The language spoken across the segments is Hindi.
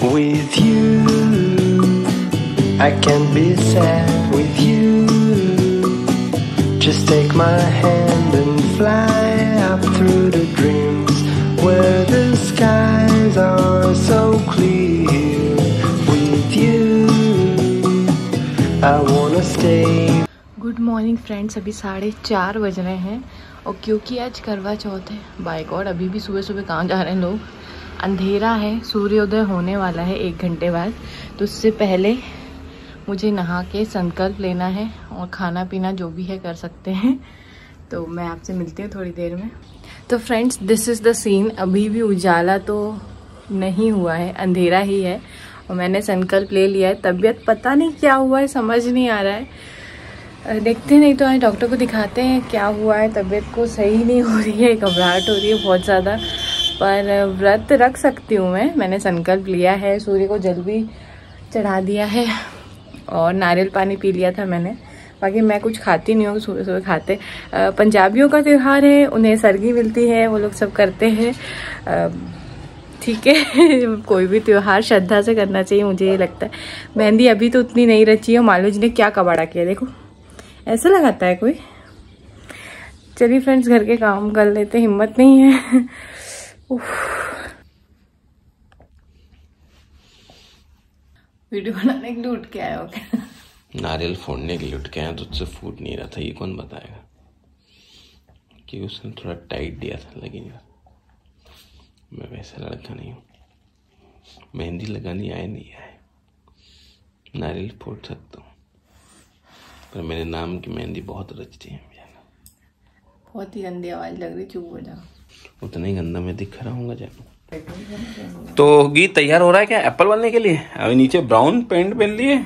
with you. I can't be sad with you. Just take my hand and fly up through the dreams where the skies are so clear. With you, I wanna stay. Good morning friends, अभी 4:30 बज रहे हैं और क्योंकि आज करवा चौथ है, बाय गॉड अभी भी सुबह सुबह कहाँ जा रहे हैं लोग। अंधेरा है, सूर्योदय होने वाला है 1 घंटे बाद, तो उससे पहले मुझे नहा के संकल्प लेना है और खाना पीना जो भी है कर सकते हैं। तो मैं आपसे मिलती हूँ थोड़ी देर में। तो friends, this is the scene. अभी भी उजाला तो नहीं हुआ है, अंधेरा ही है और मैंने संकल्प ले लिया है। तबीयत पता नहीं क्या हुआ है, समझ नहीं आ रहा है, देखते नहीं तो आज डॉक्टर को दिखाते हैं क्या हुआ है। तबीयत को सही नहीं हो रही है, घबराहट हो रही है बहुत ज़्यादा, पर व्रत रख सकती हूँ मैंने संकल्प लिया है। सूर्य को जल भी चढ़ा दिया है और नारियल पानी पी लिया था मैंने। बाकी मैं कुछ खाती नहीं हूँ, सुबह सुबह खाते। पंजाबियों का त्यौहार है, उन्हें सरगी मिलती है, वो लोग सब करते हैं, ठीक है। कोई भी त्यौहार श्रद्धा से करना चाहिए, मुझे ये लगता है। मेहंदी अभी तो उतनी नहीं रची है। मालू जी ने क्या कबाड़ा किया, देखो ऐसा लगाता है कोई। चलिए फ्रेंड्स, घर के काम कर लेते, हिम्मत नहीं है। वीडियो बनाने के लिए उठ के आया हो क्या? नारियल फोड़ने के लिए उठ के आया, तुझसे फूट नहीं रहा था, ये कौन बताएगा कि उसने थोड़ा टाइट दिया था। लेकिन मैं वैसा लड़का नहीं हूँ, मेहंदी लगानी आए नहीं आए, नारियल फोड़ सकता हूँ, पर मेरे नाम की मेहंदी बहुत रचती है। बहुत ही गंदी आवाज लग रही, चुप हो जाओ। उतना ही गंदा मैं दिख रहा हूँ जानू। तो गीत तैयार हो रहा है क्या एप्पल बनने के लिए? अभी नीचे ब्राउन पैंट पहन लिए,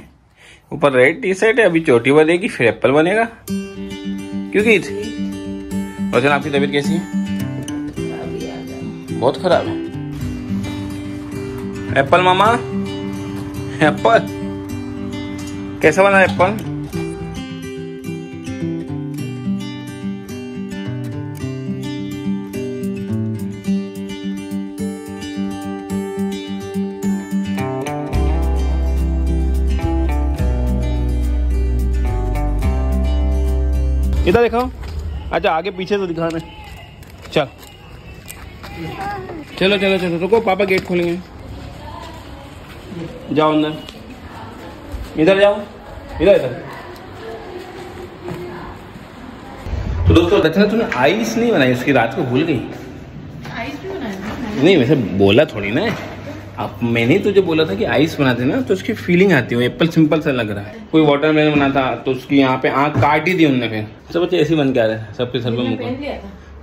ऊपर रेड टी शर्ट है, अभी चोटी बनेगी फिर एप्पल बनेगा। क्यों गीत? वचन, आपकी तबीयत कैसी है? बहुत खराब है। एप्पल मामा, एप्पल कैसा बना एप्पल? इधर देखो। अच्छा आगे पीछे तो दिखा रहे। चल चलो चलो चलो, रुको पापा गेट खोलेंगे। जाओ अंदर, इधर जाओ, इधर इधर। तो दोस्तों, रचना तूने आइस नहीं बनाई उसकी, रात को भूल गई। आइस भी बनाया? नहीं, वैसे बोला थोड़ी ना। अब मैंने तुझे बोला था कि आइस बनाते ना तो उसकी फीलिंग आती है। एप्पल सिंपल सा लग रहा है। कोई वाटरमेलन बना था तो उसकी यहाँ पे आँख काट ही दी उनने। फिर सब बच्चे ऐसे ही बन के आ रहे हैं, सबके सर पे मुँह।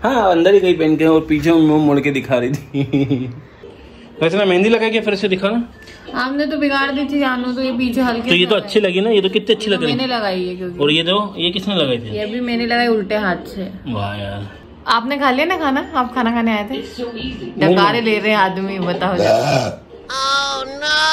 हाँ, अंदर ही कहीं पहन के और पीछे मुँह मुड़ के दिखा रही थी। वैसे मेहंदी लगा के फिर से दिखा ना। हमने तो बिगाड़ दी थी जानू, तो ये पीछे हल्के। तो ये तो अच्छी लगी ना, ये तो कितनी अच्छी लग रही है। मैंने लगाई है क्योंकि। और ये दो, ये किसने लगाई थी? ये भी मैंने लगाई उल्टे हाथ से। वाह यार। आपने खा लिया ना खाना? आप खाना खाने आए थे? डकारे ले रहे हैं आदमी, बताओ।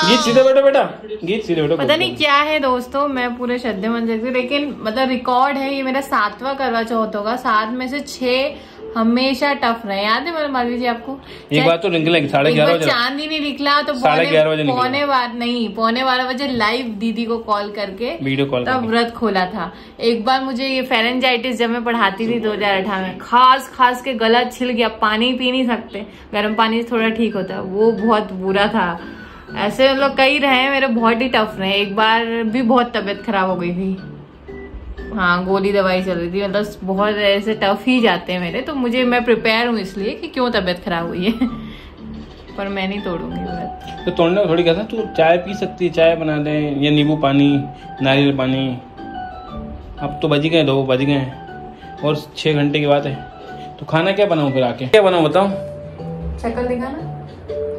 गीत सीधे बैठो बेटा, गीत सीधे बैठो। पता नहीं क्या है दोस्तों, मैं पूरे श्रद्धे मन से, लेकिन मतलब रिकॉर्ड है, ये मेरा 7वां करवा चौथ होगा। 7 में से 6 हमेशा टफ रहे। याद है मालवी जी आपको? एक बात तो निकलेगी 11:30 बजे, चांद ही नहीं निकला तो 11:15 बजे लाइव दीदी को कॉल करके वीडियो कॉल तब व्रत खोला था। एक बार मुझे ये फेरेंजाइटिस जब मैं पढ़ाती थी 2018 में, खास के गला छिल गया, पानी पी नहीं सकते, गर्म पानी से थोड़ा ठीक होता है, वो बहुत बुरा था। ऐसे मतलब कई रहे मेरे, बहुत ही टफ रहे। एक बार भी बहुत तबीयत खराब हो गई थी, हाँ गोली दवाई चल रही थी, मतलब बहुत ऐसे टफ ही जाते हैं मेरे। तो मैं प्रिपेयर हूँ इसलिए कि क्यों तबीयत खराब हुई है। पर मैं नहीं तोड़ूंगी व्रत। तो तोड़ने थोड़ी कहता, तू चाय पी सकती है, चाय बना दे, या नींबू पानी, नारियल पानी। अब तो बज गए 2 बज गए और 6 घंटे की बात है। तो खाना क्या बनाऊँ फिर? आके क्या बनाऊँ बताओ? शक्ल दिखाना।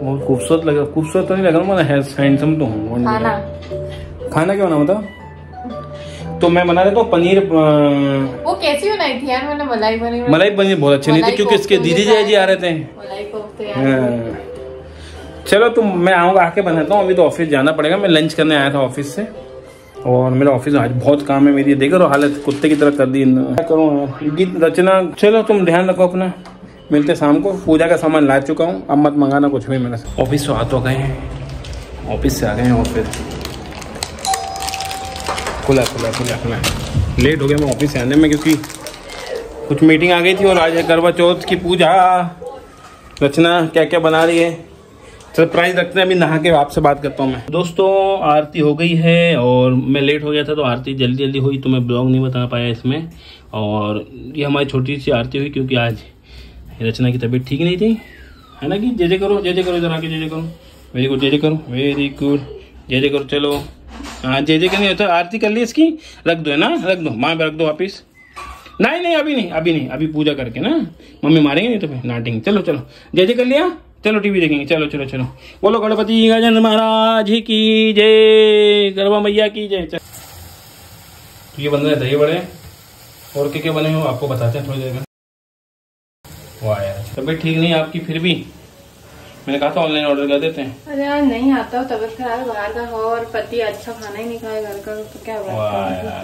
बहुत खूबसूरत लगा। खूबसूरत तो नहीं लग रहा, मैं हैंडसम तो हूँ। खाना क्या बनाऊँ बताओ? तो मैं बना देता हूँ पनीर। वो कैसी बनाई थी यार? मैंने मलाई पनीर बहुत अच्छी नहीं थी, क्योंकि इसके दीदी जी आ रहे थे। चलो तो मैं आऊँगा, आके बनाता हूँ। अभी तो ऑफिस जाना पड़ेगा, मैं लंच करने आया था ऑफिस से, और मेरा ऑफिस आज बहुत काम है मेरी। देख रहे हो हालत कुत्ते की तरह कर दी। क्या करूँ गीत रचना। चलो तुम ध्यान रखो अपना, मिलते शाम को। पूजा का सामान ला चुका हूँ, अब मत मंगाना कुछ भी मेरे से। ऑफिस से आ तो गए हैं ऑफिस से आ गए हैं और फिर खुला लेट हो गया मैं ऑफिस से आने में, क्योंकि कुछ मीटिंग आ गई थी और आज है करवा चौथ की पूजा। रचना क्या क्या बना रही है, सरप्राइज रखते हैं। अभी नहा के आपसे बात करता हूँ मैं। दोस्तों आरती हो गई है और मैं लेट हो गया था तो आरती जल्दी हुई तो मैं ब्लॉग नहीं बता पाया इसमें। और ये हमारी छोटी सी आरती हुई क्योंकि आज रचना की तबीयत ठीक नहीं थी, है ना। कि जय करो इधर आके जय करो। वेरी गुड, जय करो, वेरी गुड, जय करो। चलो हाँ जय करनी होता है। आरती कर ली इसकी, रख दो है ना, रख दो माँ पे रख दो वापिस। नहीं अभी नहीं, अभी पूजा करके ना मम्मी मारेंगे नहीं तो फिर नाटेंगे। चलो जय कर लिया, चलो टीवी देखेंगे। चलो बोलो गणपति गजानन महाराज की जय, गरबा मैया की जय। तो ये बन रहे दही बड़े और क्या बने हो आपको बताते हैं थोड़ी देर में। वाह यार तबीयत ठीक नहीं आपकी, फिर भी मैंने कहा था ऑनलाइन ऑर्डर कर देते हैं। अरे यार नहीं आता हो, तबीयत खराब बाहर का हो और पति अच्छा खाना ही नहीं खाए घर का तो क्या हुआ।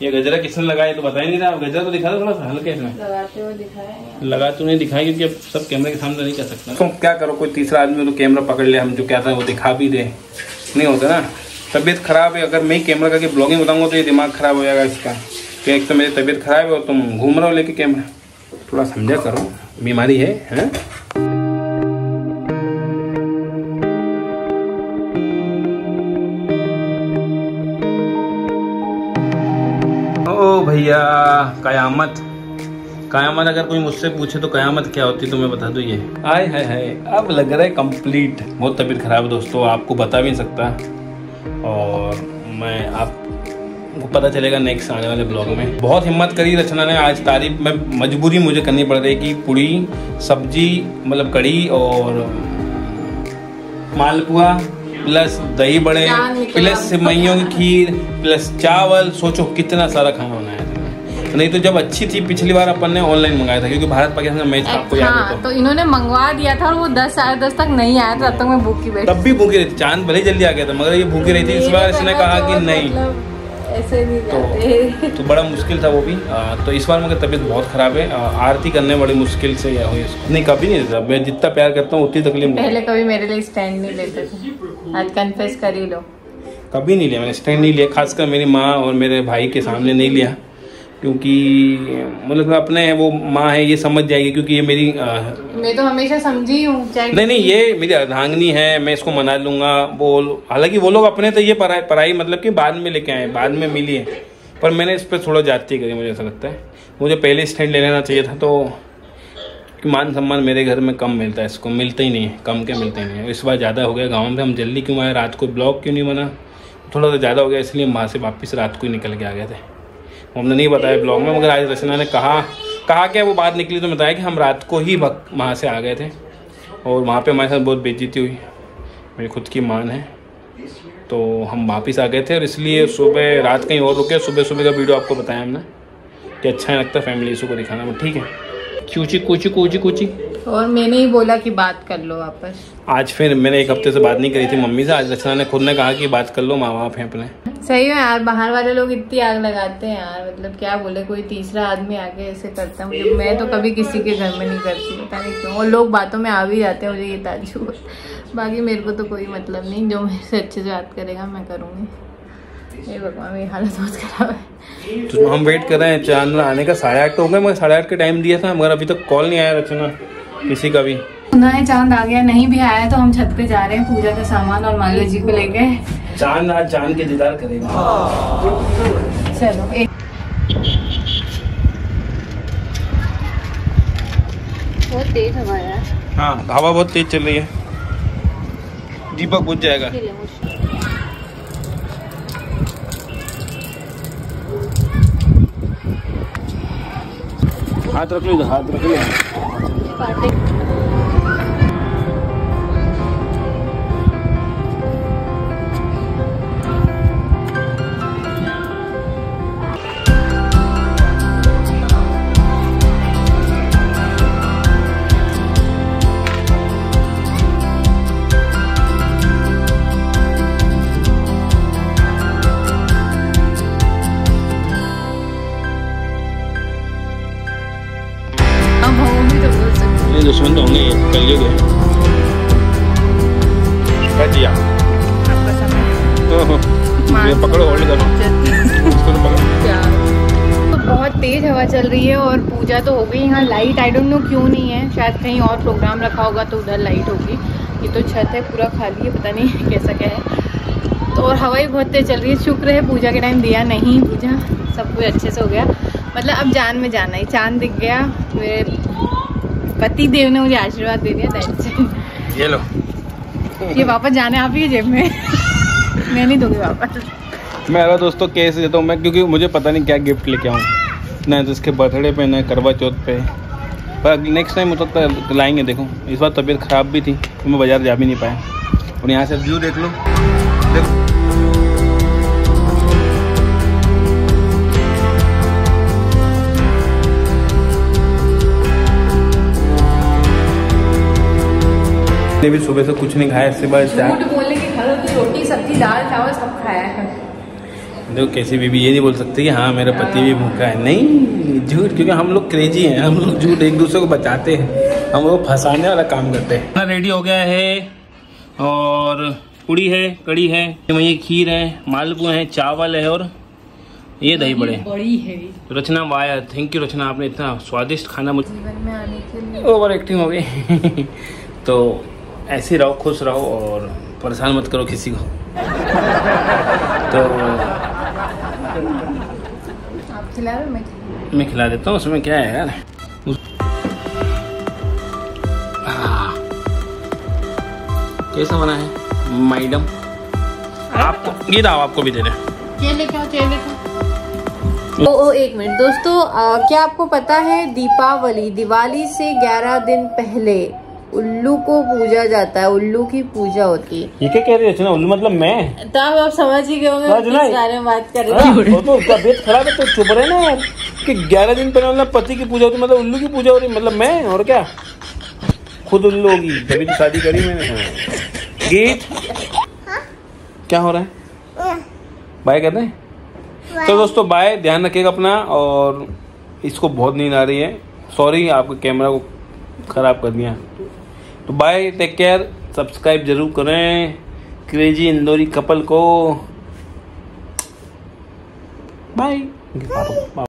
ये गजरा किसने लगाया तो बता ही नहीं रहा। गजरा तो दिखा दो थोड़ा सा हल्के इसमें। लगाते हुए दिखाया, लगा तो नहीं दिखाया क्योंकि अब सब कैमरे के सामने नहीं कर सकता। तो क्या करो, कोई तीसरा आदमी तो कैमरा पकड़ ले, हम जो क्या था वो दिखा भी दे, नहीं होता ना। तबीयत खराब है, अगर मैं कैमरा करके ब्लॉगिंग बताऊंगा तो ये दिमाग खराब हो जाएगा इसका। कि एक तो मेरी तबीयत खराब है और तुम घूम रहे हो लेके कैमरा, थोड़ा समझा करो, बीमारी है? ओ भैया कयामत अगर कोई मुझसे पूछे तो कयामत क्या होती तो मैं बता दूँ ये आय है। अब लग रहा है कंप्लीट। बहुत तबीयत खराब है दोस्तों, आपको बता भी नहीं सकता और मैं आपको पता चलेगा नेक्स्ट आने वाले ब्लॉग में। बहुत हिम्मत करी रचना ने आज, तारीफ में मजबूरी मुझे करनी पड़ रही कि पूड़ी सब्जी मतलब कड़ी और मालपुआ प्लस दही बड़े प्लस सेवइयों की खीर प्लस चावल। सोचो कितना सारा खाना बनाया था। नहीं तो जब अच्छी थी पिछली बार अपन ने ऑनलाइन मंगाया था क्योंकि भारत पाकिस्तान का मैच आपको याद हो तो इन्होंने मंगवा दिया था और वो 10 साढ़े 10 तक नहीं आया था, तब तक मैं भूखी बैठी। तब भी भूखी रही थी, चांद भले जल्दी आ गया था मगर ये भूखी रही थी। इस बार इसने कहा कि नहीं ऐसे नहीं जाते तो बड़ा मुश्किल था वो भी। तो इस बार मगर तबीयत बहुत खराब है, आरती करने बड़ी मुश्किल से या हुई इसको। नहीं कभी नहीं देता, मैं जितना प्यार करता हूँ उतनी तकलीफ। पहले कभी मेरे लिए स्टैंड नहीं लेते थे, आज कन्फेस कर ही लो। कभी नहीं लिया मैंने, स्टैंड नहीं लिया, खासकर मेरी माँ और मेरे भाई के सामने नहीं लिया क्योंकि मतलब अपने वो माँ है ये समझ जाएगी क्योंकि ये मेरी मैं तो हमेशा समझी हूँ। नहीं ये मेरी अर्धांगिनी है, मैं इसको मना लूंगा। हालांकि वो लोग अपने तो ये पढ़ाई मतलब कि बाद में लेके आए, बाद में मिली है, पर मैंने इस पर थोड़ा जाती करी। मुझे ऐसा लगता है मुझे पहले स्टैंड ले लेना चाहिए था। तो मान सम्मान मेरे घर में कम मिलता है, इसको मिलता ही नहीं है, कम के मिलते ही नहीं है। इस बार ज़्यादा हो गया गाँव में, हम जल्दी क्यों आए, रात को ब्लॉग क्यों नहीं बना, थोड़ा सा ज़्यादा हो गया इसलिए वहाँ से वापस रात को ही निकल के आ गए थे। हमने नहीं बताया ब्लॉग में, मगर आज रचना ने कहा क्या वो बात निकली तो बताया कि हम रात को ही वहाँ से आ गए थे और वहाँ पे हमारे साथ बहुत बेइज्जती हुई। मेरी खुद की मान है तो हम वापस आ गए थे और इसलिए सुबह रात कहीं और रुके। सुबह का वीडियो आपको बताया हमने कि अच्छा नहीं लगता फैमिली इशू को दिखाना, बट ठीक है। कूची और मैंने ही बोला कि बात कर लो वापस। आज फिर मैंने 1 हफ्ते से बात नहीं करी थी मम्मी से, आज रचना ने खुद ने कहा कि बात कर लो, माँ बाप हैं अपने। सही है यार, बाहर वाले लोग इतनी आग लगाते हैं यार, मतलब क्या बोले, कोई तीसरा आदमी आके ऐसे करता है। मुझे मैं तो कभी किसी के घर में नहीं करती, पता नहीं क्यों, और लोग बातों में आ भी जाते हैं, मुझे ये ताज्जुब है। बाकी मेरे को तो कोई मतलब नहीं, जो मेरे से अच्छे से बात करेगा मैं करूँगी। ये भगवान मेरी हालत बहुत खराब है। तो हम वेट कर रहे हैं चांद आने का, 8:30 हो गए, मगर 8:30 का टाइम दिया था मगर अभी तक कॉल नहीं आया रचना किसी का भी। नहीं चांद आ गया, नहीं भी आया तो हम छत पे जा रहे हैं पूजा का सामान और मालिया जी को लेके। चांद आज चांद के दीदार करेगा। चलो बहुत तेज हवा है। हाँ हवा बहुत तेज चल रही है, दीपक बुझ जाएगा। हाथ रख लो, हाथ रख लो। दुश्मन तो होंगे कलयुग है। पकड़ो, होल्ड करो। तो बहुत तेज हवा चल रही है और पूजा तो हो गई। यहाँ लाइट आई डोंट नो क्यों नहीं है, शायद कहीं और प्रोग्राम रखा होगा तो उधर लाइट होगी। ये तो छत है पूरा खाली है, पता नहीं कैसा क्या है। तो और हवा ही बहुत तेज चल रही है। शुक्र है पूजा के टाइम दिया नहीं, पूजा सब कुछ अच्छे से हो गया। मतलब अब जान में जाना है, चांद दिख गया, मेरे पति देव ने मुझे आशीर्वाद दे दिया। ये लो, ये वापस जाने आप ही जेब में मैं नहीं दूंगी वापस। मेरा दोस्तों कैसे देता हूँ मैं, क्योंकि मुझे पता नहीं क्या गिफ्ट लेके आऊँ, ना तो इसके बर्थडे पे ना करवा चौथ पे। पर नेक्स्ट टाइम हो सकता है लाएंगे। देखो इस बार तबीयत ख़राब भी थी तो मैं बाज़ार जा भी नहीं पाया। और यहाँ से व्यू देख लो, देखो भी सुबह से कुछ नहीं खाया, इससे बाद बोलने के घर की रोटी सब्जी दाल चावल सब खाया है। देखो कैसी बीबी ये नहीं बोल सकती कि हाँ मेरा पति भी भूखा है। नहीं, झूठ, क्योंकि हम लोग क्रेजी हैं, हम लोग झूठ एक दूसरे को बचाते हैं, हम लोग फंसाने वाला काम करते हैं। खाना रेडी हो गया है और पूड़ी है, कड़ी है, ये खीर है, मालपुआ है, चावल है और ये दही बड़े बड़ी है। रचना वाया, थैंक यू रचना, आपने इतना स्वादिष्ट खाना मुझे जीवन में आने के लिए। ओवर एक्टिंग हो गई तो ऐसे रहो, खुश रहो और परेशान मत करो किसी को। तो आप खिला रहे हो? मैं खिला देता हूँ, उसमें क्या है यार। कैसा बना है मैडम? आपको ये दाव आपको भी दे रहे। ये लेके आओ, ये लेके आओ। ओ एक मिनट दोस्तों, क्या आपको पता है दिवाली से 11 दिन पहले उल्लू को पूजा जाता है, उल्लू की पूजा होती है। ये क्या कह रही है उल्लू मतलब मैं? तब आप समझ ही गए होंगे किस बारे में बात कर रहे हैं। वो तो उसका तबीयत खराब है तो चुप रहे ना यार, कि 11 दिन पहले मतलब पति की पूजा होती, मतलब उल्लू की पूजा हो रही, मतलब मैं और क्या खुद उल्लू होगी, तभी तो शादी करी मैंने। गीत क्या हो रहा है? बाय कहते हैं। तो दोस्तों बाय, ध्यान रखिएगा अपना। और इसको बहुत नींद आ रही है, सॉरी आपके कैमरा को खराब कर दिया। तो बाय, टेक केयर, सब्सक्राइब जरूर करें क्रेजी इंदौरी कपल को। बाय।